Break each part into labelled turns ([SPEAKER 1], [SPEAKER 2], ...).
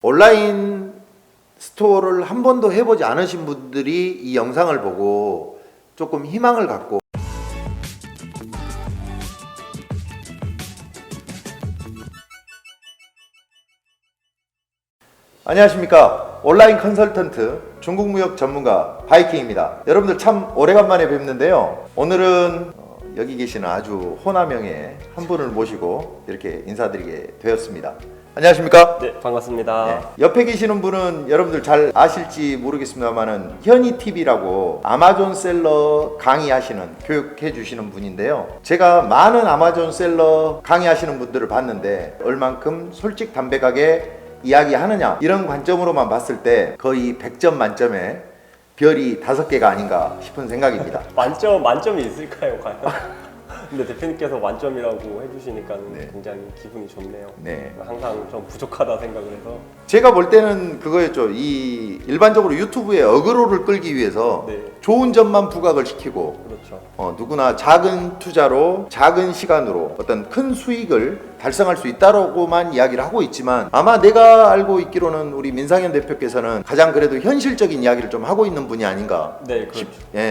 [SPEAKER 1] 온라인 스토어를 한 번도 해보지 않으신 분들이 이 영상을 보고 조금 희망을 갖고 안녕하십니까. 온라인 컨설턴트 중국무역 전문가 바이킹입니다. 여러분들 참 오래간만에 뵙는데요. 오늘은 여기 계시는 아주 호남형의 한 분을 모시고 이렇게 인사드리게 되었습니다. 안녕하십니까?
[SPEAKER 2] 네, 반갑습니다.
[SPEAKER 1] 네. 옆에 계시는 분은 여러분들 잘 아실지 모르겠습니다만은 현이TV라고 아마존 셀러 강의하시는, 교육해 주시는 분인데요. 제가 많은 아마존 셀러 강의하시는 분들을 봤는데 얼만큼 솔직 담백하게 이야기하느냐, 이런 관점으로만 봤을 때 거의 100점 만점에 별이 5개가 아닌가 싶은 생각입니다.
[SPEAKER 2] 만점이 있을까요, 과연? 근데 대표님께서 만점이라고 해주시니까는
[SPEAKER 1] 네.
[SPEAKER 2] 굉장히 기분이 좋네요.
[SPEAKER 1] 네.
[SPEAKER 2] 항상 좀 부족하다 생각을 해서.
[SPEAKER 1] 제가 볼 때는 그거였죠. 이 일반적으로 유튜브에 어그로를 끌기 위해서
[SPEAKER 2] 네.
[SPEAKER 1] 좋은 점만 부각을 시키고,
[SPEAKER 2] 그렇죠.
[SPEAKER 1] 누구나 작은 투자로 작은 시간으로 어떤 큰 수익을 달성할 수 있다라고만 이야기를 하고 있지만, 아마 내가 알고 있기로는 우리 민상현 대표께서는 가장 그래도 현실적인 이야기를 좀 하고 있는 분이 아닌가
[SPEAKER 2] 네, 그렇죠.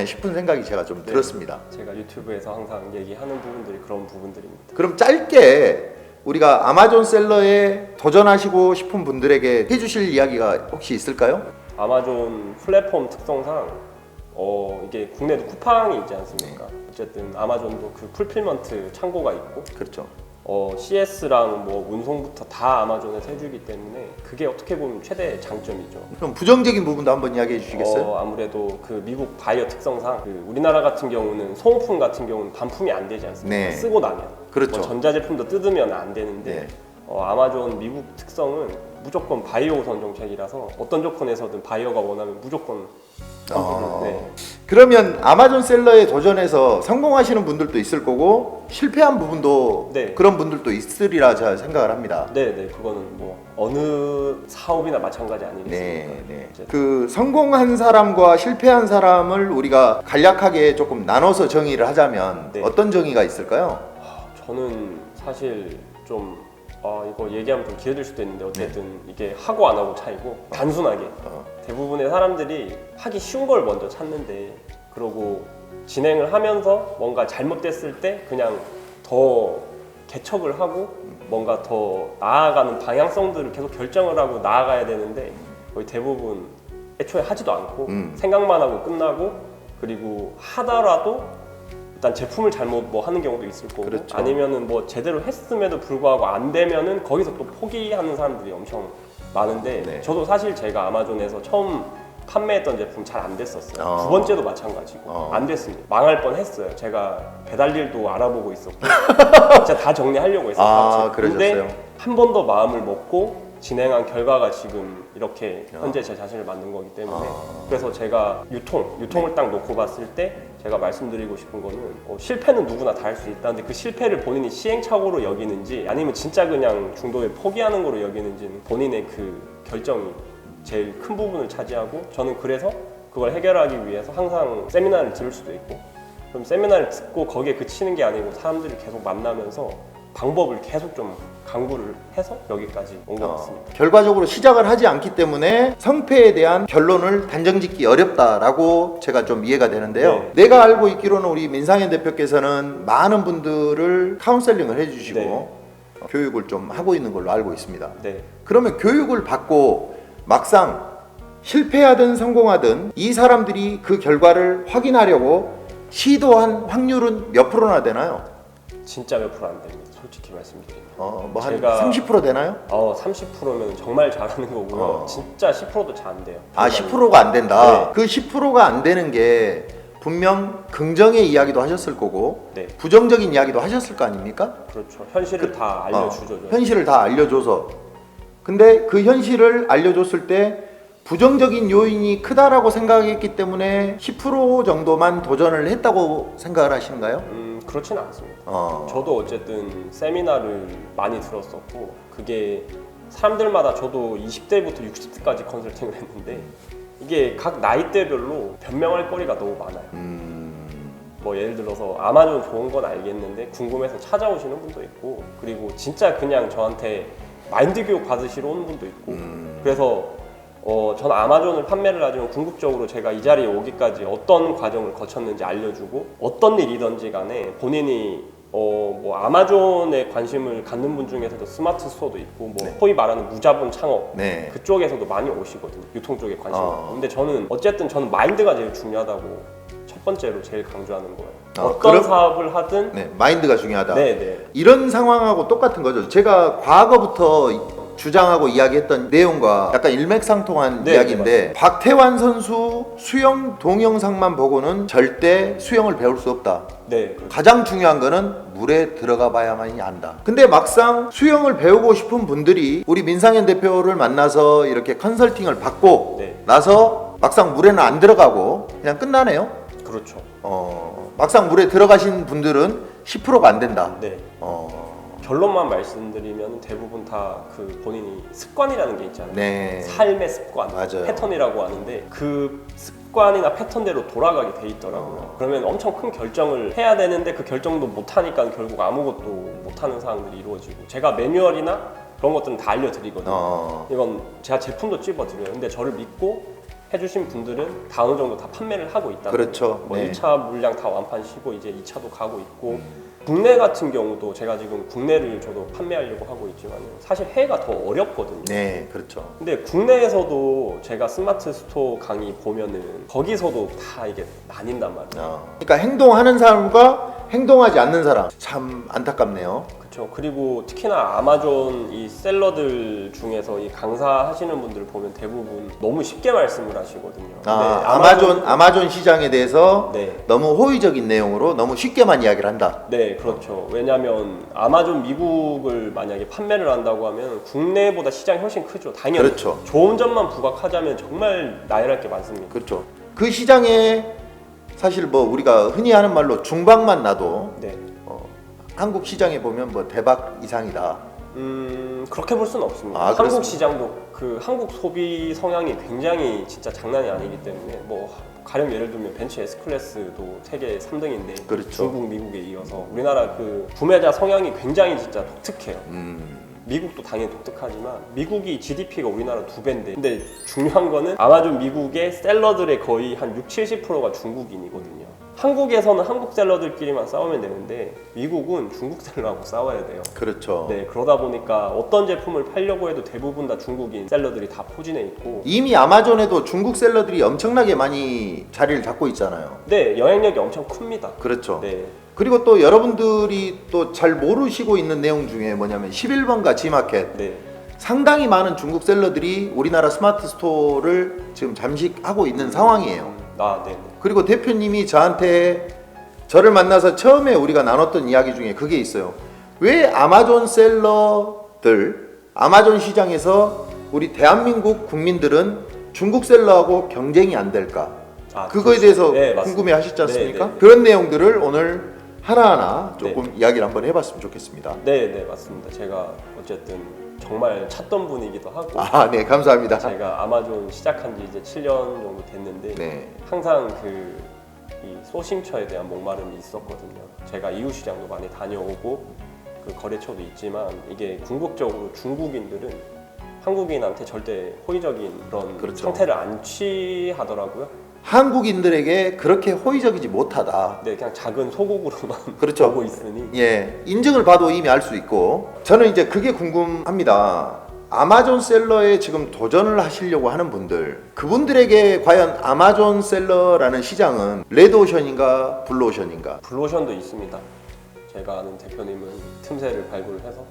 [SPEAKER 1] 싶은 생각이 제가 좀
[SPEAKER 2] 네.
[SPEAKER 1] 들었습니다.
[SPEAKER 2] 제가 유튜브에서 항상 얘기하는 부분들이 그런 부분들입니다.
[SPEAKER 1] 그럼 짧게 우리가 아마존 셀러에 도전하시고 싶은 분들에게 해주실 이야기가 혹시 있을까요?
[SPEAKER 2] 아마존 플랫폼 특성상 이게 국내도 쿠팡이 있지 않습니까? 어쨌든 아마존도 그 풀필먼트 창고가 있고,
[SPEAKER 1] 그렇죠.
[SPEAKER 2] CS랑 뭐 운송부터 다 아마존에서 해주기 때문에 그게 어떻게 보면 최대 장점이죠.
[SPEAKER 1] 그럼 부정적인 부분도 한번 이야기해 주시겠어요?
[SPEAKER 2] 아무래도 그 미국 바이어 특성상 그 우리나라 같은 경우는 소모품 같은 경우는 반품이 안 되지 않습니까?
[SPEAKER 1] 네.
[SPEAKER 2] 쓰고 나면.
[SPEAKER 1] 그렇죠.
[SPEAKER 2] 뭐 전자제품도 뜯으면 안 되는데
[SPEAKER 1] 네.
[SPEAKER 2] 아마존 미국 특성은 무조건 바이어 우선 정책이라서 어떤 조건에서든 바이어가 원하면 무조건 네.
[SPEAKER 1] 그러면 아마존 셀러에 도전해서 성공하시는 분들도 있을 거고 실패한 부분도
[SPEAKER 2] 네.
[SPEAKER 1] 그런 분들도 있으리라 제가 생각을 합니다.
[SPEAKER 2] 네, 그거는 뭐 어느 사업이나 마찬가지 아니겠습니까?
[SPEAKER 1] 네. 그 성공한 사람과 실패한 사람을 우리가 간략하게 조금 나눠서 정의를 하자면
[SPEAKER 2] 네.
[SPEAKER 1] 어떤 정의가 있을까요?
[SPEAKER 2] 저는 사실 좀 이거 얘기하면 좀 길어질 수도 있는데 어쨌든 이게 하고 안 하고 차이고, 단순하게 대부분의 사람들이 하기 쉬운 걸 먼저 찾는데, 그러고 진행을 하면서 뭔가 잘못됐을 때 그냥 더 개척을 하고 뭔가 더 나아가는 방향성들을 계속 결정을 하고 나아가야 되는데, 거의 대부분 애초에 하지도 않고 생각만 하고 끝나고, 그리고 하더라도 일단 제품을 잘못 뭐 하는 경우도 있을 거고,
[SPEAKER 1] 그렇죠.
[SPEAKER 2] 아니면은 뭐 제대로 했음에도 불구하고 안 되면은 거기서 또 포기하는 사람들이 엄청 많은데,
[SPEAKER 1] 네.
[SPEAKER 2] 저도 사실 제가 아마존에서 처음 판매했던 제품 잘 안 됐었어요. 두 번째도 마찬가지고 안 됐습니다. 망할 뻔했어요. 제가 배달 일도 알아보고 있었고 진짜 다 정리하려고 했었어요. 근데
[SPEAKER 1] 그러셨어요?
[SPEAKER 2] 한 번 더 마음을 먹고 진행한 결과가 지금 이렇게 현재 제 자신을 만든 거기 때문에, 그래서 제가 유통을 딱 놓고 봤을 때 제가 말씀드리고 싶은 거는 실패는 누구나 다 할 수 있다는데, 그 실패를 본인이 시행착오로 여기는지 아니면 진짜 그냥 중도에 포기하는 거로 여기는지는 본인의 그 결정이 제일 큰 부분을 차지하고, 저는 그래서 그걸 해결하기 위해서 항상 세미나를 들을 수도 있고, 그럼 세미나를 듣고 거기에 그치는 게 아니고 사람들을 계속 만나면서 방법을 계속 좀 강구를 해서 여기까지 온 것 같습니다.
[SPEAKER 1] 결과적으로 시작을 하지 않기 때문에 성패에 대한 결론을 단정짓기 어렵다라고 제가 좀 이해가 되는데요.
[SPEAKER 2] 네.
[SPEAKER 1] 내가 알고 있기로는 우리 민상현 대표께서는 많은 분들을 카운셀링을 해주시고
[SPEAKER 2] 네.
[SPEAKER 1] 교육을 좀 하고 있는 걸로 알고 있습니다.
[SPEAKER 2] 네.
[SPEAKER 1] 그러면 교육을 받고 막상 실패하든 성공하든 이 사람들이 그 결과를 확인하려고 시도한 확률은 몇 프로나 되나요?
[SPEAKER 2] 진짜 몇 프로 안 됩니다. 솔직히 말씀드리면.
[SPEAKER 1] 뭐 한
[SPEAKER 2] 제가
[SPEAKER 1] 30% 되나요?
[SPEAKER 2] 30%면 정말 잘하는 거고요. 진짜 10%도 잘 안 돼요.
[SPEAKER 1] 10%가 안 된다.
[SPEAKER 2] 네.
[SPEAKER 1] 그 10%가 안 되는 게 분명 긍정의 이야기도 하셨을 거고,
[SPEAKER 2] 네.
[SPEAKER 1] 부정적인 이야기도 하셨을 거 아닙니까?
[SPEAKER 2] 그렇죠. 현실을 다 알려주죠.
[SPEAKER 1] 현실을 다 알려줘서. 근데 그 현실을 알려줬을 때 부정적인 요인이 크다라고 생각했기 때문에 10% 정도만 도전을 했다고 생각을 하시는가요?
[SPEAKER 2] 그렇지는 않습니다. 저도 어쨌든 세미나를 많이 들었었고, 그게 사람들마다, 저도 20대부터 60대까지 컨설팅을 했는데 이게 각 나이대별로 변명할 거리가 너무 많아요. 뭐 예를 들어서 아마존 좋은 건 알겠는데 궁금해서 찾아오시는 분도 있고, 그리고 진짜 그냥 저한테 마인드 교육 받으시러 오는 분도 있고 그래서 전 아마존을 판매를 하지만 궁극적으로 제가 이 자리에 오기까지 어떤 과정을 거쳤는지 알려주고 어떤 일이든지 간에 본인이 뭐 아마존에 관심을 갖는 분 중에서도 스마트 스토어도 있고 뭐 소위 말하는 무자본 창업
[SPEAKER 1] 네.
[SPEAKER 2] 그쪽에서도 많이 오시거든요. 유통 쪽에 관심이 있고. 근데 저는 마인드가 제일 중요하다고 첫 번째로 제일 강조하는 거예요. 어떤
[SPEAKER 1] 그럼-
[SPEAKER 2] 사업을 하든
[SPEAKER 1] 네, 마인드가 중요하다.
[SPEAKER 2] 네네.
[SPEAKER 1] 이런 상황하고 똑같은 거죠. 제가 과거부터 주장하고 이야기했던 내용과 약간 일맥상통한
[SPEAKER 2] 네,
[SPEAKER 1] 이야기인데 박태환 선수 수영 동영상만 보고는 절대 수영을 배울 수 없다.
[SPEAKER 2] 네. 그렇죠.
[SPEAKER 1] 가장 중요한 거는 물에 들어가 봐야만이 안다. 근데 막상 수영을 배우고 싶은 분들이 우리 민상현 대표를 만나서 이렇게 컨설팅을 받고
[SPEAKER 2] 네.
[SPEAKER 1] 나서 막상 물에는 안 들어가고 그냥 끝나네요.
[SPEAKER 2] 그렇죠.
[SPEAKER 1] 막상 물에 들어가신 분들은 10%가 안 된다.
[SPEAKER 2] 네. 결론만 말씀드리면 대부분 다 그 본인이 습관이라는 게 있잖아요.
[SPEAKER 1] 네.
[SPEAKER 2] 삶의 습관,
[SPEAKER 1] 맞아요.
[SPEAKER 2] 패턴이라고 하는데 그 습관이나 패턴대로 돌아가게 돼 있더라고요. 그러면 엄청 큰 결정을 해야 되는데 그 결정도 못 하니까 결국 아무것도 못 하는 상황들이 이루어지고 제가 매뉴얼이나 그런 것들은 다 알려드리거든요. 이건 제가 제품도 찝어드려요. 근데 저를 믿고 해주신 분들은 다 어느 정도 다 판매를 하고 있다.
[SPEAKER 1] 그렇죠.
[SPEAKER 2] 뭐
[SPEAKER 1] 네.
[SPEAKER 2] 1차 물량 다 완판시고 이제 2차도 가고 있고 국내 같은 경우도 제가 지금 국내를 저도 판매하려고 하고 있지만 사실 해외가 더 어렵거든요.
[SPEAKER 1] 네, 그렇죠.
[SPEAKER 2] 근데 국내에서도 제가 스마트 스토어 강의 보면은 거기서도 다 이게 나뉜단 말이에요.
[SPEAKER 1] 그러니까 행동하는 사람과 행동하지 않는 사람 참 안타깝네요.
[SPEAKER 2] 그렇죠. 그리고 특히나 아마존 이 셀러들 중에서 이 강사하시는 분들 보면 대부분 너무 쉽게 말씀을 하시거든요. 근데
[SPEAKER 1] 아마존 시장에 대해서
[SPEAKER 2] 네.
[SPEAKER 1] 너무 호의적인 내용으로 너무 쉽게만 이야기를 한다.
[SPEAKER 2] 네, 그렇죠. 왜냐하면 아마존 미국을 만약에 판매를 한다고 하면 국내보다 시장이 훨씬 크죠. 당연히.
[SPEAKER 1] 그렇죠.
[SPEAKER 2] 좋은 점만 부각하자면 정말 나열할 게 많습니다.
[SPEAKER 1] 그렇죠. 그 시장에 사실 뭐 우리가 흔히 하는 말로 중박만 나도
[SPEAKER 2] 네.
[SPEAKER 1] 한국 시장에 보면 뭐 대박 이상이다.
[SPEAKER 2] 그렇게 볼 수는 없습니다.
[SPEAKER 1] 아,
[SPEAKER 2] 한국
[SPEAKER 1] 그렇습니까?
[SPEAKER 2] 시장도 그 한국 소비 성향이 굉장히 진짜 장난이 아니기 때문에 뭐 가령 예를 들면 벤츠 S 클래스도 세계 3등인데
[SPEAKER 1] 그렇죠.
[SPEAKER 2] 중국, 미국에 이어서 우리나라 그 구매자 성향이 굉장히 진짜 독특해요. 미국도 당연히 독특하지만 미국이 GDP가 우리나라 2배인데 근데 중요한 거는 아마존 미국의 셀러들의 거의 한 60-70%가 중국인이거든요. 한국에서는 한국 셀러들끼리만 싸우면 되는데 미국은 중국 셀러하고 싸워야 돼요.
[SPEAKER 1] 그렇죠.
[SPEAKER 2] 네, 그러다 보니까 어떤 제품을 팔려고 해도 대부분 다 중국인 셀러들이 다 포진해 있고
[SPEAKER 1] 이미 아마존에도 중국 셀러들이 엄청나게 많이 자리를 잡고 있잖아요.
[SPEAKER 2] 네, 영향력이 엄청 큽니다.
[SPEAKER 1] 그렇죠.
[SPEAKER 2] 네,
[SPEAKER 1] 그리고 또 여러분들이 또 잘 모르시고 있는 내용 중에 뭐냐면 11번가 G마켓
[SPEAKER 2] 네,
[SPEAKER 1] 상당히 많은 중국 셀러들이 우리나라 스마트 스토어를 지금 잠식하고 있는 상황이에요.
[SPEAKER 2] 네.
[SPEAKER 1] 그리고 대표님이 저를 만나서 처음에 우리가 나눴던 이야기 중에 그게 있어요. 왜 아마존 셀러들, 아마존 시장에서 우리 대한민국 국민들은 중국 셀러하고 경쟁이 안 될까? 그거에 대해서
[SPEAKER 2] 네, 맞습니다.
[SPEAKER 1] 궁금해 하셨지 않습니까?
[SPEAKER 2] 네, 네.
[SPEAKER 1] 그런 내용들을 오늘 하나하나 조금 이야기를 한번 해봤으면 좋겠습니다.
[SPEAKER 2] 네, 맞습니다. 제가 어쨌든 정말 찾던 분이기도 하고
[SPEAKER 1] 네, 감사합니다.
[SPEAKER 2] 제가 아마존 시작한 지 이제 7년 정도 됐는데
[SPEAKER 1] 네.
[SPEAKER 2] 항상 이 소싱처에 대한 목마름이 있었거든요. 제가 이웃 시장도 많이 다녀오고 그 거래처도 있지만 이게 궁극적으로 중국인들은 한국인한테 절대 호의적인 그런
[SPEAKER 1] 그렇죠.
[SPEAKER 2] 상태를 안 취하더라고요.
[SPEAKER 1] 한국인들에게 그렇게 호의적이지 못하다.
[SPEAKER 2] 네, 그냥 작은 소국으로만
[SPEAKER 1] 그렇죠.
[SPEAKER 2] 보고 있으니
[SPEAKER 1] 예, 인증을 봐도 이미 알 수 있고 저는 이제 그게 궁금합니다. 아마존 셀러에 지금 도전을 하시려고 하는 분들 그분들에게 과연 아마존 셀러라는 시장은 레드오션인가 블루오션인가?
[SPEAKER 2] 블루오션도 있습니다. 제가 아는 대표님은 틈새를 발굴해서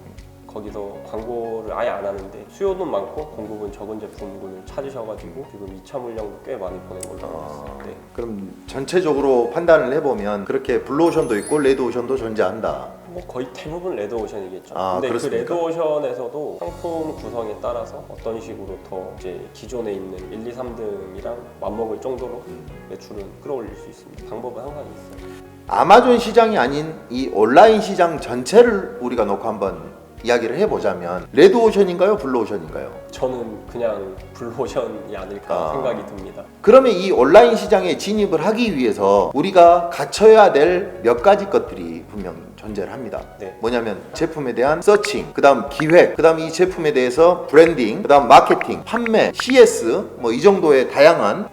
[SPEAKER 2] 거기서 광고를 아예 안 하는데 수요는 많고 공급은 적은 제품군을 찾으셔가지고 지금 2차 물량도 꽤 많이 보낸 걸로 알고 있습니다. 네.
[SPEAKER 1] 그럼 전체적으로 판단을 해보면 그렇게 블루오션도 있고 레드오션도 존재한다.
[SPEAKER 2] 뭐 거의 대부분 레드오션이겠죠. 근데
[SPEAKER 1] 그렇습니까?
[SPEAKER 2] 그 레드오션에서도 상품 구성에 따라서 어떤 식으로 더 이제 기존에 있는 1, 2, 3등이랑 맞먹을 정도로 매출은 끌어올릴 수 있습니다. 방법은 항상 있어요.
[SPEAKER 1] 아마존 시장이 아닌 이 온라인 시장 전체를 우리가 놓고 한번 이야기를 해보자면 레드오션인가요? 블루오션인가요?
[SPEAKER 2] 저는 그냥 블루오션이 아닐까 생각이 듭니다.
[SPEAKER 1] 그러면 이 온라인 시장에 진입을 하기 위해서 우리가 갖춰야 될 몇 가지 것들이 분명 존재를 합니다.
[SPEAKER 2] 네.
[SPEAKER 1] 뭐냐면 제품에 대한 서칭, 그 다음 기획, 그 다음 이 제품에 대해서 브랜딩, 그 다음 마케팅, 판매, CS 뭐 이 정도의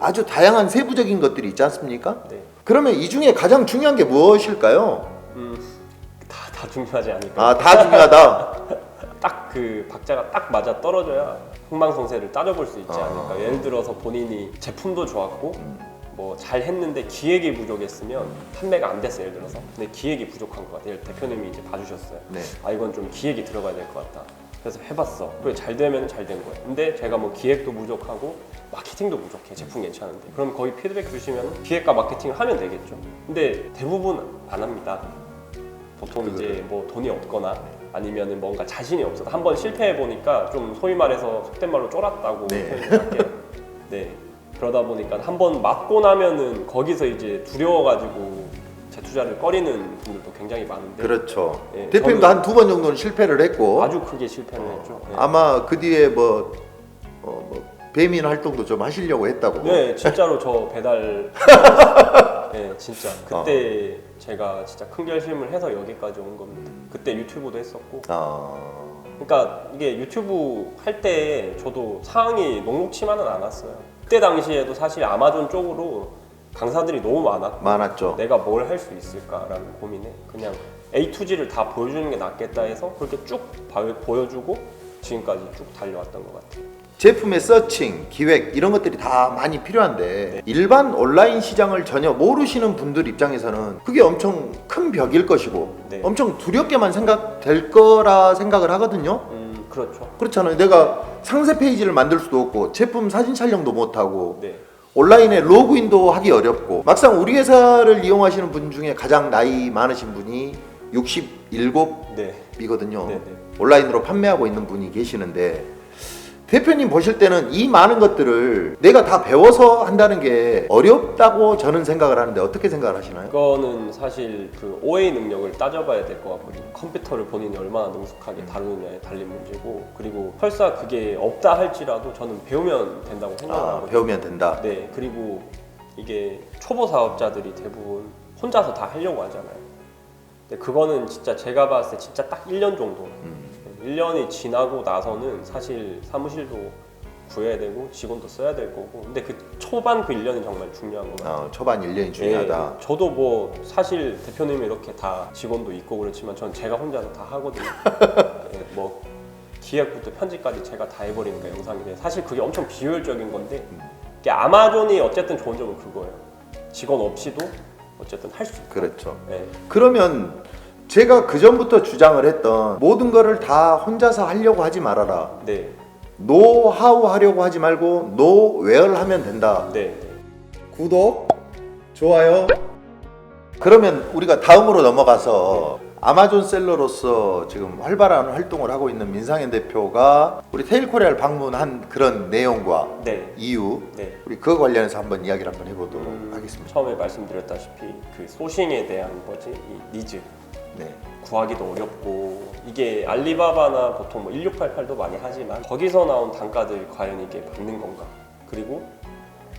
[SPEAKER 1] 아주 다양한 세부적인 것들이 있지 않습니까?
[SPEAKER 2] 네.
[SPEAKER 1] 그러면 이 중에 가장 중요한 게 무엇일까요?
[SPEAKER 2] 다 중요하지 않을까.
[SPEAKER 1] 다 중요하다.
[SPEAKER 2] 딱 그 박자가 딱 맞아 떨어져야 흥망성쇠를 따져볼 수 있지 않을까. 예를 들어서 본인이 제품도 좋았고 뭐 잘했는데 기획이 부족했으면 판매가 안 됐어요. 예를 들어서 근데 기획이 부족한 것 같아요. 대표님이 이제 봐주셨어요.
[SPEAKER 1] 네.
[SPEAKER 2] 아 이건 좀 기획이 들어가야 될 것 같다. 그래서 해봤어. 그리고 잘 되면 잘 된 거예요. 근데 제가 뭐 기획도 부족하고 마케팅도 부족해. 제품 괜찮은데. 그럼 거기 피드백 주시면 기획과 마케팅을 하면 되겠죠. 근데 대부분 안 합니다. 보통 이제 뭐 돈이 없거나 아니면은 뭔가 자신이 없어서 한번 실패해 보니까 좀 소위 말해서 속된 말로 쫄았다고
[SPEAKER 1] 네.
[SPEAKER 2] 표현할게요. 네. 그러다 보니까 한번 맞고 나면은 거기서 이제 두려워가지고 재투자를 꺼리는 분들도 굉장히 많은데.
[SPEAKER 1] 그렇죠.
[SPEAKER 2] 네,
[SPEAKER 1] 대표님도 한 두 번 정도는 실패를 했고
[SPEAKER 2] 아주 크게 실패를 했죠. 네.
[SPEAKER 1] 아마 그 뒤에 뭐 배민 활동도 좀 하시려고 했다고.
[SPEAKER 2] 네, 진짜로 저 배달. 네, 진짜 그때 제가 진짜 큰 결심을 해서 여기까지 온 겁니다. 그때 유튜브도 했었고. 그러니까 이게 유튜브 할 때 저도 상황이 녹록치만은 않았어요. 그때 당시에도 사실 아마존 쪽으로 강사들이 너무
[SPEAKER 1] 많았죠.
[SPEAKER 2] 내가 뭘 할 수 있을까라는 고민에 그냥 A to G를 다 보여주는 게 낫겠다 해서 그렇게 쭉 보여주고 지금까지 쭉 달려왔던 것 같아요.
[SPEAKER 1] 제품의 서칭, 기획 이런 것들이 다 많이 필요한데 일반 온라인 시장을 전혀 모르시는 분들 입장에서는 그게 엄청 큰 벽일 것이고
[SPEAKER 2] 네.
[SPEAKER 1] 엄청 두렵게만 생각될 거라 생각을 하거든요.
[SPEAKER 2] 그렇죠.
[SPEAKER 1] 그렇잖아요. 내가 상세 페이지를 만들 수도 없고 제품 사진 촬영도 못하고
[SPEAKER 2] 네.
[SPEAKER 1] 온라인에 로그인도 하기 어렵고 막상 우리 회사를 이용하시는 분 중에 가장 나이 많으신 분이 67이거든요.
[SPEAKER 2] 네.
[SPEAKER 1] 온라인으로 판매하고 있는 분이 계시는데 대표님 보실 때는 이 많은 것들을 내가 다 배워서 한다는 게 어렵다고 저는 생각을 하는데 어떻게 생각을 하시나요?
[SPEAKER 2] 이거는 사실 그 OA 능력을 따져봐야 될 것 같거든요. 컴퓨터를 본인이 얼마나 능숙하게 다루느냐에 달린 문제고 그리고 설사 그게 없다 할지라도 저는 배우면 된다고 생각하거든요.
[SPEAKER 1] 배우면 된다.
[SPEAKER 2] 네, 그리고 이게 초보 사업자들이 대부분 혼자서 다 하려고 하잖아요. 근데 그거는 진짜 제가 봤을 때 진짜 딱 1년 정도 1년이 지나고 나서는 사실 사무실도 구해야 되고 직원도 써야 될 거고 근데 그 초반 그 1년이 정말 중요한 것 같아요.
[SPEAKER 1] 초반 1년이 중요하다.
[SPEAKER 2] 저도 뭐 사실 대표님이 이렇게 다 직원도 있고 그렇지만 전 제가 혼자서 다 하거든요. 뭐 기획부터 편집까지 제가 다 해버리니까 영상인데 사실 그게 엄청 비효율적인 건데 이게 아마존이 어쨌든 좋은 점은 그거예요. 직원 없이도 어쨌든 할 수 있고.
[SPEAKER 1] 그렇죠.
[SPEAKER 2] 네.
[SPEAKER 1] 그러면 제가 그 전부터 주장을 했던 모든 거를 다 혼자서 하려고 하지 말아라.
[SPEAKER 2] 네.
[SPEAKER 1] 노하우 하려고 하지 말고 노웨어를 하면 된다.
[SPEAKER 2] 네.
[SPEAKER 1] 구독, 좋아요. 그러면 우리가 다음으로 넘어가서 아마존 셀러로서 지금 활발한 활동을 하고 있는 민상현 대표가 우리 테일코리아를 방문한 그런 내용과
[SPEAKER 2] 네.
[SPEAKER 1] 이유
[SPEAKER 2] 네.
[SPEAKER 1] 우리 그거 관련해서 한번 이야기를 한번 해보도록 하겠습니다.
[SPEAKER 2] 처음에 말씀드렸다시피 그 소싱에 대한 이 니즈
[SPEAKER 1] 네.
[SPEAKER 2] 구하기도 어렵고 이게 알리바바나 보통 뭐 1688도 많이 하지만 거기서 나온 단가들 과연 이게 맞는 건가? 그리고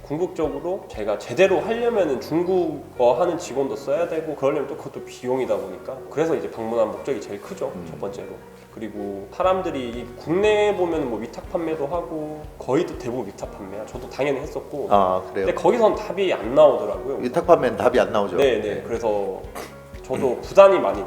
[SPEAKER 2] 궁극적으로 제가 제대로 하려면은 중국어 하는 직원도 써야 되고 그러려면 또 그것도 비용이다 보니까 그래서 이제 방문한 목적이 제일 크죠. 첫 번째로. 그리고 사람들이 국내에 보면 뭐 위탁 판매도 하고 거의 대부분 위탁 판매야. 저도 당연히 했었고.
[SPEAKER 1] 그래요.
[SPEAKER 2] 근데 거기선 답이 안 나오더라고요.
[SPEAKER 1] 위탁 판매는 답이 안 나오죠.
[SPEAKER 2] 네네. 그래서 저도 부단히 많이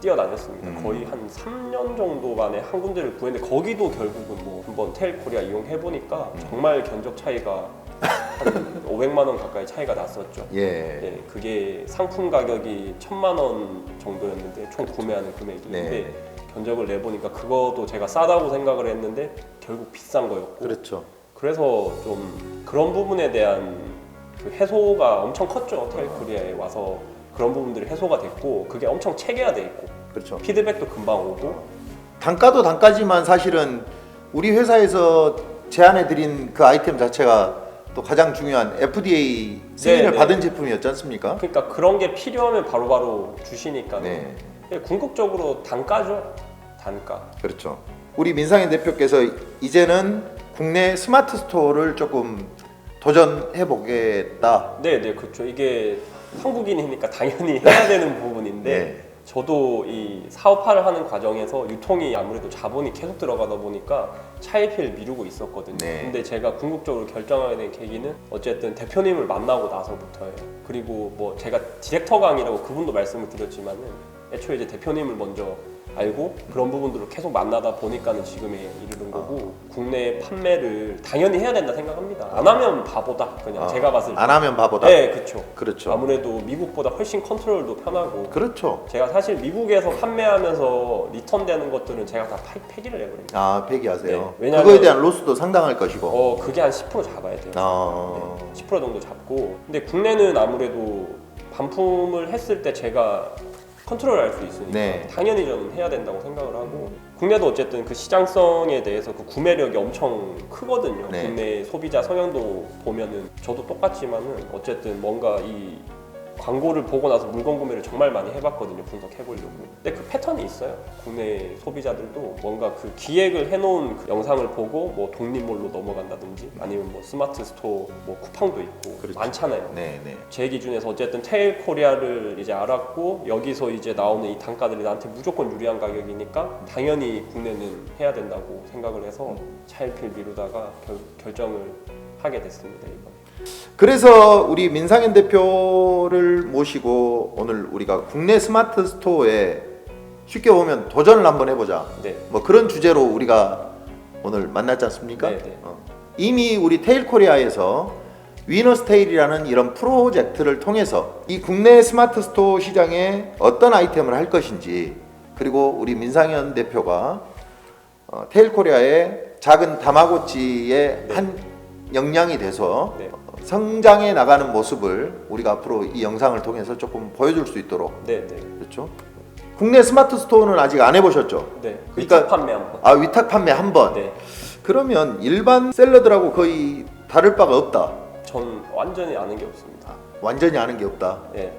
[SPEAKER 2] 뛰어다녔습니다. 거의 한 3년 정도 만에 한 군데를 구했는데 거기도 결국은 뭐 한번 테일코리아 이용해보니까 정말 견적 차이가 한 500만 원 가까이 차이가 났었죠.
[SPEAKER 1] 예.
[SPEAKER 2] 그게 상품 가격이 1,000만 원 정도였는데 총 구매하는 금액이. 근데 견적을 내보니까 그것도 제가 싸다고 생각을 했는데 결국 비싼 거였고.
[SPEAKER 1] 그렇죠.
[SPEAKER 2] 그래서 좀 그런 부분에 대한 그 해소가 엄청 컸죠. 테일코리아에 와서 그런 부분들이 해소가 됐고 그게 엄청 체계화돼 있고
[SPEAKER 1] 그렇죠.
[SPEAKER 2] 피드백도 금방 오고
[SPEAKER 1] 단가도 단가지만 사실은 우리 회사에서 제안해드린 그 아이템 자체가 또 가장 중요한 FDA 승인을 받은 제품이었지 않습니까?
[SPEAKER 2] 그러니까 그런 게 필요하면 바로바로 주시니까
[SPEAKER 1] 네.
[SPEAKER 2] 궁극적으로 단가죠. 단가.
[SPEAKER 1] 그렇죠. 우리 민상현 대표께서 이제는 국내 스마트 스토어를 조금 도전해 보겠다.
[SPEAKER 2] 네, 그렇죠. 이게 한국인이니까 당연히 해야 되는 부분인데
[SPEAKER 1] 네.
[SPEAKER 2] 저도 이 사업화를 하는 과정에서 유통이 아무래도 자본이 계속 들어가다 보니까 차일피일 미루고 있었거든요.
[SPEAKER 1] 네.
[SPEAKER 2] 근데 제가 궁극적으로 결정하게 된 계기는 어쨌든 대표님을 만나고 나서부터예요. 그리고 뭐 제가 디렉터 강이라고 그분도 말씀을 드렸지만은 애초에 이제 대표님을 먼저 알고 그런 부분들을 계속 만나다 보니까는 지금에 이르는 거고 국내 판매를 당연히 해야 된다 생각합니다. 안 하면 바보다 그냥 제가 봤을 때.
[SPEAKER 1] 안 하면 바보다.
[SPEAKER 2] 네, 그렇죠.
[SPEAKER 1] 그렇죠.
[SPEAKER 2] 아무래도 미국보다 훨씬 컨트롤도 편하고.
[SPEAKER 1] 그렇죠.
[SPEAKER 2] 제가 사실 미국에서 판매하면서 리턴되는 것들은 제가 다 폐기를 해버립니다.
[SPEAKER 1] 아, 폐기하세요.
[SPEAKER 2] 네, 왜냐면-
[SPEAKER 1] 그거에 대한 로스도 상당할 것이고.
[SPEAKER 2] 그게 한 10% 잡아야 돼요.
[SPEAKER 1] 아,
[SPEAKER 2] 10% 정도 잡고. 근데 국내는 아무래도 반품을 했을 때 제가 컨트롤할 수 있으니까
[SPEAKER 1] 네.
[SPEAKER 2] 당연히 저는 해야 된다고 생각을 하고 국내도 어쨌든 그 시장성에 대해서 그 구매력이 엄청 크거든요.
[SPEAKER 1] 네.
[SPEAKER 2] 국내 소비자 성향도 보면은 저도 똑같지만은 어쨌든 뭔가 이 광고를 보고 나서 물건 구매를 정말 많이 해봤거든요. 분석해보려고. 근데 그 패턴이 있어요. 국내 소비자들도 뭔가 그 기획을 해놓은 그 영상을 보고 뭐 독립몰로 넘어간다든지 아니면 뭐 스마트 스토어 뭐 쿠팡도 있고
[SPEAKER 1] 그렇죠.
[SPEAKER 2] 많잖아요.
[SPEAKER 1] 네, 네.
[SPEAKER 2] 제 기준에서 어쨌든 테일 코리아를 이제 알았고 여기서 이제 나오는 이 단가들이 나한테 무조건 유리한 가격이니까 당연히 국내는 해야 된다고 생각을 해서 차일피일 미루다가 결정을 하게 됐습니다. 이번.
[SPEAKER 1] 그래서 우리 민상현 대표를 모시고 오늘 우리가 국내 스마트 스토어에 쉽게 보면 도전을 한번 해보자.
[SPEAKER 2] 네.
[SPEAKER 1] 뭐 그런 주제로 우리가 오늘 만났지 않습니까?
[SPEAKER 2] 네, 네.
[SPEAKER 1] 이미 우리 테일 코리아에서 위너스 테일이라는 이런 프로젝트를 통해서 이 국내 스마트 스토어 시장에 어떤 아이템을 할 것인지 그리고 우리 민상현 대표가 테일 코리아의 작은 다마고치의
[SPEAKER 2] 네.
[SPEAKER 1] 한 역량이 돼서
[SPEAKER 2] 네.
[SPEAKER 1] 성장해 나가는 모습을 우리가 앞으로 이 영상을 통해서 조금 보여줄 수 있도록.
[SPEAKER 2] 네.
[SPEAKER 1] 그렇죠? 국내 스마트 스토어는 아직 안 해보셨죠?
[SPEAKER 2] 네.
[SPEAKER 1] 그러니까-
[SPEAKER 2] 위탁 판매 한번.
[SPEAKER 1] 아, 위탁 판매 한 번.
[SPEAKER 2] 네.
[SPEAKER 1] 그러면 일반 셀러들하고 거의 다를 바가 없다.
[SPEAKER 2] 전 완전히 아는 게 없습니다.
[SPEAKER 1] 완전히 아는 게 없다.
[SPEAKER 2] 네.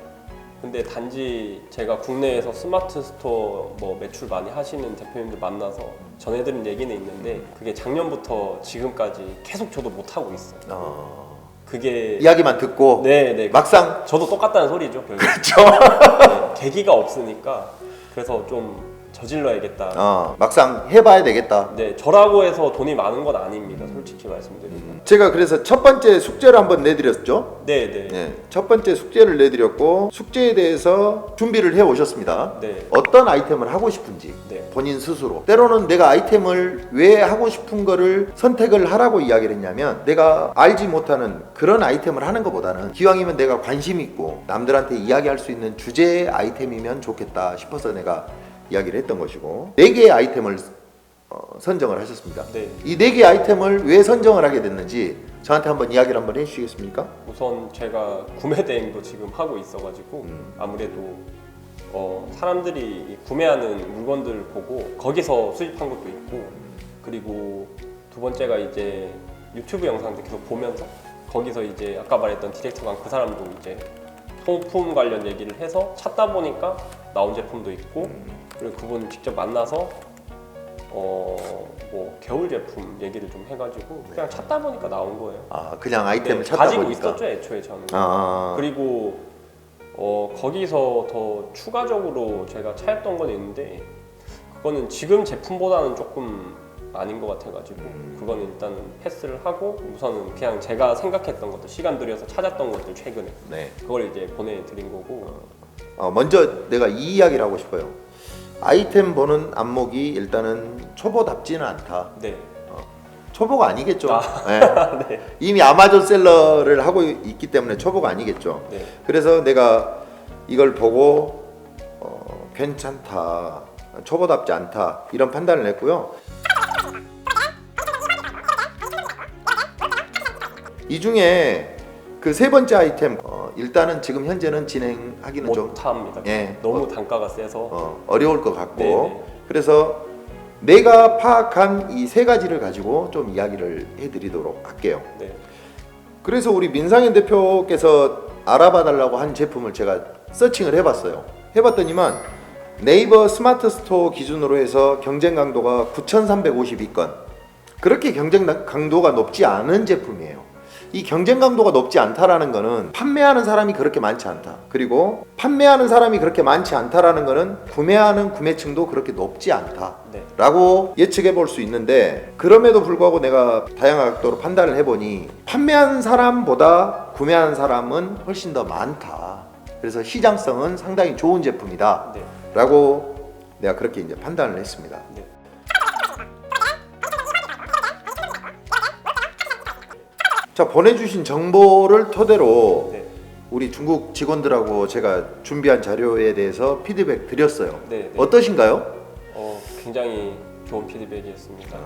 [SPEAKER 2] 근데 단지 제가 국내에서 스마트 스토어 뭐 매출 많이 하시는 대표님들 만나서 전해드린 얘기는 있는데 그게 작년부터 지금까지 계속 저도 못 하고 있어요. 그게
[SPEAKER 1] 이야기만 듣고
[SPEAKER 2] 네.
[SPEAKER 1] 막상
[SPEAKER 2] 저도 똑같다는 소리죠. 결국.
[SPEAKER 1] 그렇죠.
[SPEAKER 2] 네, 계기가 없으니까 그래서 좀 저질러야겠다.
[SPEAKER 1] 막상 해봐야 되겠다.
[SPEAKER 2] 네, 저라고 해서 돈이 많은 건 아닙니다. 솔직히 말씀드리면.
[SPEAKER 1] 제가 그래서 첫 번째 숙제를 한번 내드렸죠.
[SPEAKER 2] 네.
[SPEAKER 1] 네, 첫 번째 숙제를 내드렸고 숙제에 대해서 준비를 해 오셨습니다.
[SPEAKER 2] 네.
[SPEAKER 1] 어떤 아이템을 하고 싶은지
[SPEAKER 2] 네.
[SPEAKER 1] 본인 스스로. 때로는 내가 아이템을 왜 하고 싶은 거를 선택을 하라고 이야기를 했냐면 내가 알지 못하는 그런 아이템을 하는 것보다는 기왕이면 내가 관심 있고 남들한테 이야기할 수 있는 주제의 아이템이면 좋겠다 싶어서 내가 이야기를 했던 것이고 4개의 아이템을 선정을 하셨습니다.
[SPEAKER 2] 네.
[SPEAKER 1] 이 4개의 아이템을 왜 선정을 하게 됐는지 저한테 한번 이야기를 한번 해주시겠습니까?
[SPEAKER 2] 우선 제가 구매 대행도 지금 하고 있어가지고 아무래도 사람들이 이 구매하는 물건들을 보고 거기서 수입한 것도 있고 그리고 두 번째가 이제 유튜브 영상들 계속 보면서 거기서 이제 아까 말했던 디렉터가 그 사람도 이제 소품 관련 얘기를 해서 찾다 보니까 나온 제품도 있고 그리고 그분 직접 만나서 뭐 겨울 제품 얘기를 좀 해가지고 그냥 찾다 보니까 나온 거예요.
[SPEAKER 1] 그냥 아이템을
[SPEAKER 2] 네,
[SPEAKER 1] 찾다
[SPEAKER 2] 가지고
[SPEAKER 1] 보니까.
[SPEAKER 2] 있었죠 애초에 저는.
[SPEAKER 1] 그리고
[SPEAKER 2] 그리고 거기서 더 추가적으로 제가 찾았던 건 있는데 그거는 지금 제품보다는 조금 아닌 것 같아가지고 그거는 일단 패스를 하고 우선은 그냥 제가 생각했던 것들 시간 들여서 찾았던 것들 최근에
[SPEAKER 1] 네.
[SPEAKER 2] 그걸 이제 보내드린 거고.
[SPEAKER 1] 먼저 내가 이 이야기를 하고 싶어요. 아이템 보는 안목이 일단은 초보답지는 않다.
[SPEAKER 2] 네.
[SPEAKER 1] 초보가 아니겠죠. 네.
[SPEAKER 2] 네.
[SPEAKER 1] 이미 아마존 셀러를 하고 있기 때문에 초보가 아니겠죠.
[SPEAKER 2] 네.
[SPEAKER 1] 그래서 내가 이걸 보고 괜찮다, 초보답지 않다 이런 판단을 했고요. 이 중에 그 세 번째 아이템 일단은 지금 현재는 진행하기는 좀
[SPEAKER 2] 못합니다.
[SPEAKER 1] 예,
[SPEAKER 2] 너무 단가가 세서.
[SPEAKER 1] 어려울 것 같고
[SPEAKER 2] 네네.
[SPEAKER 1] 그래서 내가 파악한 이 세 가지를 가지고 좀 이야기를 해드리도록 할게요.
[SPEAKER 2] 네.
[SPEAKER 1] 그래서 우리 민상현 대표께서 알아봐 달라고 한 제품을 제가 서칭을 해봤어요. 해봤더니만 네이버 스마트 스토어 기준으로 해서 경쟁 강도가 9,352건. 그렇게 경쟁 강도가 높지 않은 제품이에요. 이 경쟁 강도가 높지 않다라는 거는 판매하는 사람이 그렇게 많지 않다. 그리고 판매하는 사람이 그렇게 많지 않다라는 거는 구매하는 구매층도 그렇게 높지 않다.
[SPEAKER 2] 네.
[SPEAKER 1] 라고 예측해 볼 수 있는데, 그럼에도 불구하고 내가 다양한 각도로 판단을 해보니 판매하는 사람보다 구매하는 사람은 훨씬 더 많다. 그래서 시장성은 상당히 좋은 제품이다.
[SPEAKER 2] 네.
[SPEAKER 1] 라고 내가 그렇게 이제 판단을 했습니다.
[SPEAKER 2] 네.
[SPEAKER 1] 자, 보내주신 정보를 토대로
[SPEAKER 2] 네.
[SPEAKER 1] 우리 중국 직원들하고 제가 준비한 자료에 대해서 피드백 드렸어요.
[SPEAKER 2] 네. 네.
[SPEAKER 1] 어떠신가요?
[SPEAKER 2] 굉장히 좋은 피드백이었습니다.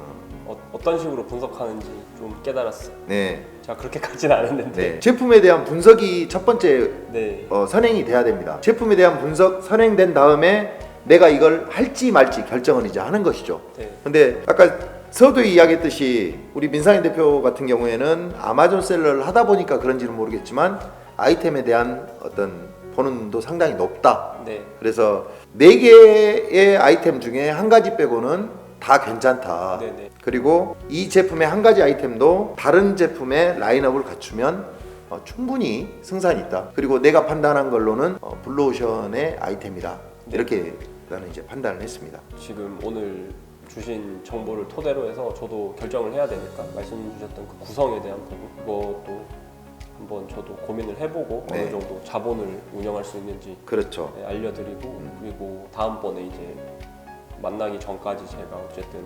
[SPEAKER 2] 어떤 식으로 분석하는지 좀 깨달았어요.
[SPEAKER 1] 네.
[SPEAKER 2] 제가 그렇게까지는 안 했는데.
[SPEAKER 1] 네. 제품에 대한 분석이 첫 번째
[SPEAKER 2] 네.
[SPEAKER 1] 선행이 돼야 됩니다. 제품에 대한 분석 선행된 다음에 내가 이걸 할지 말지 결정을 이제 하는 것이죠.
[SPEAKER 2] 네.
[SPEAKER 1] 근데 아까 서두에 이야기했듯이 우리 민상현 대표 같은 경우에는 아마존 셀러를 하다 보니까 그런지는 모르겠지만 아이템에 대한 어떤 본능도 상당히 높다.
[SPEAKER 2] 네.
[SPEAKER 1] 그래서 4개의 아이템 중에 한 가지 빼고는 다 괜찮다.
[SPEAKER 2] 네네.
[SPEAKER 1] 그리고 이 제품의 한 가지 아이템도 다른 제품의 라인업을 갖추면 충분히 승산이 있다. 그리고 내가 판단한 걸로는 블루오션의 아이템이다.
[SPEAKER 2] 네.
[SPEAKER 1] 이렇게 나는 이제 판단을 했습니다.
[SPEAKER 2] 지금 오늘 주신 정보를 토대로 해서 저도 결정을 해야 되니까 말씀 주셨던 그 구성에 대한 부분, 그것도 한번 저도 고민을 해보고
[SPEAKER 1] 네.
[SPEAKER 2] 어느 정도 자본을 운영할 수 있는지
[SPEAKER 1] 그렇죠.
[SPEAKER 2] 네, 알려드리고 그리고 다음번에 이제 만나기 전까지 제가 어쨌든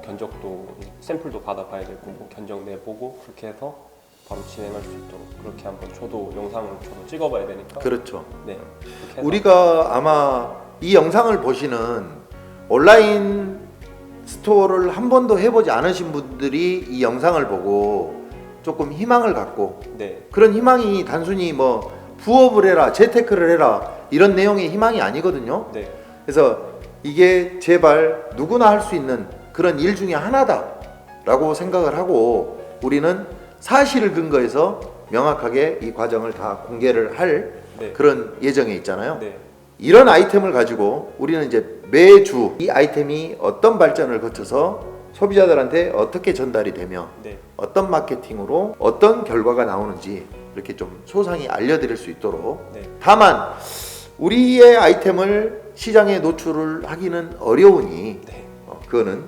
[SPEAKER 2] 견적도 샘플도 받아봐야 되고 뭐 견적 내보고 그렇게 해서 바로 진행할 수 있도록 그렇게 한번 저도 영상을 저도 찍어봐야 되니까
[SPEAKER 1] 그렇죠.
[SPEAKER 2] 네, 그렇게 해서
[SPEAKER 1] 우리가 아마 이 영상을 보시는 온라인 스토어를 한 번도 해보지 않으신 분들이 이 영상을 보고 조금 희망을 갖고,
[SPEAKER 2] 네,
[SPEAKER 1] 그런 희망이 단순히 뭐 부업을 해라, 재테크를 해라 이런 내용의 희망이 아니거든요.
[SPEAKER 2] 네,
[SPEAKER 1] 그래서 이게 제발 누구나 할 수 있는 그런 일 중에 하나다 라고 생각을 하고 우리는 사실을 근거해서 명확하게 이 과정을 다 공개를 할
[SPEAKER 2] 네.
[SPEAKER 1] 그런 예정에 있잖아요.
[SPEAKER 2] 네,
[SPEAKER 1] 이런 아이템을 가지고 우리는 이제 매주 이 아이템이 어떤 발전을 거쳐서 소비자들한테 어떻게 전달이 되며
[SPEAKER 2] 네,
[SPEAKER 1] 어떤 마케팅으로 어떤 결과가 나오는지 이렇게 좀 소상히 알려드릴 수 있도록,
[SPEAKER 2] 네.
[SPEAKER 1] 다만 우리의 아이템을 시장에 노출을 하기는 어려우니
[SPEAKER 2] 네.
[SPEAKER 1] 그거는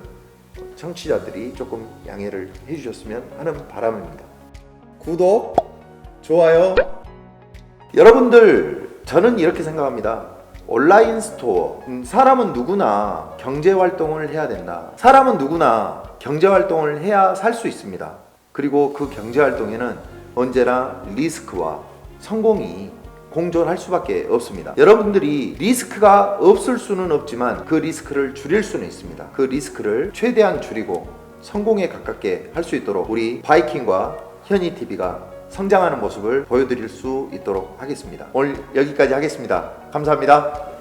[SPEAKER 1] 청취자들이 조금 양해를 해주셨으면 하는 바람입니다. 구독, 좋아요. 여러분들, 저는 이렇게 생각합니다. 온라인 스토어, 사람은 누구나 경제 활동을 해야 된다. 사람은 누구나 경제 활동을 해야 살 수 있습니다. 그리고 그 경제 활동에는 언제나 리스크와 성공이 공존할 수밖에 없습니다. 여러분들이 리스크가 없을 수는 없지만 그 리스크를 줄일 수는 있습니다. 그 리스크를 최대한 줄이고 성공에 가깝게 할 수 있도록 우리 바이킹과 현이TV가 성장하는 모습을 보여드릴 수 있도록 하겠습니다. 오늘 여기까지 하겠습니다. 감사합니다.